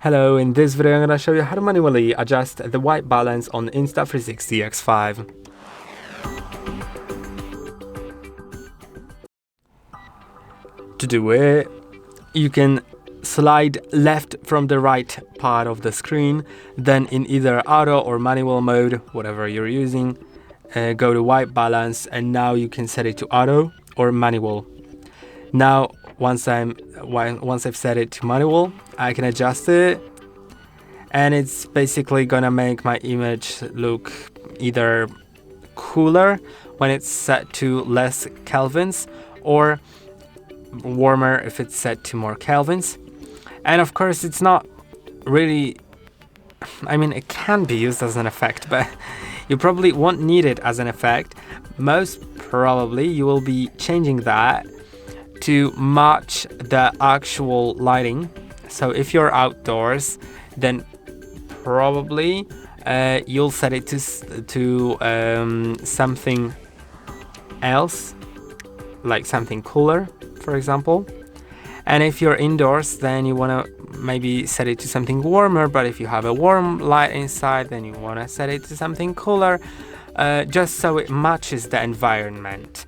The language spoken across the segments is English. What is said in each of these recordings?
Hello, in this video I'm going to show you how to manually adjust the white balance on Insta360 X5. To do it, you can slide left from the right part of the screen, then in either auto or manual mode, whatever you're using, go to white balance, and now you can set it to auto or manual. Now, once I've set it to manual, I can adjust it, and it's basically gonna make my image look either cooler when it's set to less Kelvins, or warmer if it's set to more Kelvins. And of course, it's not really, it can be used as an effect, but you probably won't need it as an effect. Most probably you will be changing that to match the actual lighting. So if you're outdoors, then probably you'll set it to something else, like something cooler, for example. And if you're indoors, then you want to maybe set it to something warmer, but if you have a warm light inside, then you want to set it to something cooler, just so it matches the environment.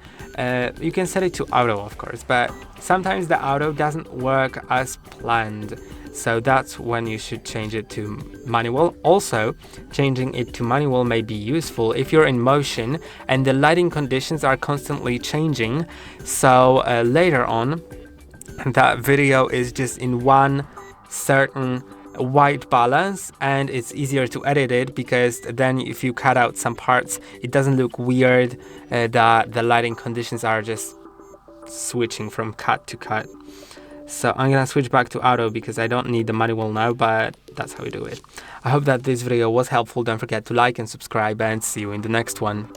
You can set it to auto, of course, but sometimes the auto doesn't work as planned, so that's when you should change it to manual. Also, changing it to manual may be useful if you're in motion and the lighting conditions are constantly changing, so later on that video is just in one certain white balance, and it's easier to edit it, because then if you cut out some parts, it doesn't look weird that the lighting conditions are just switching from cut to cut. So I'm gonna switch back to auto because I don't need the manual now, but that's how we do it. I hope that this video was helpful. Don't forget to like and subscribe, and see you in the next one.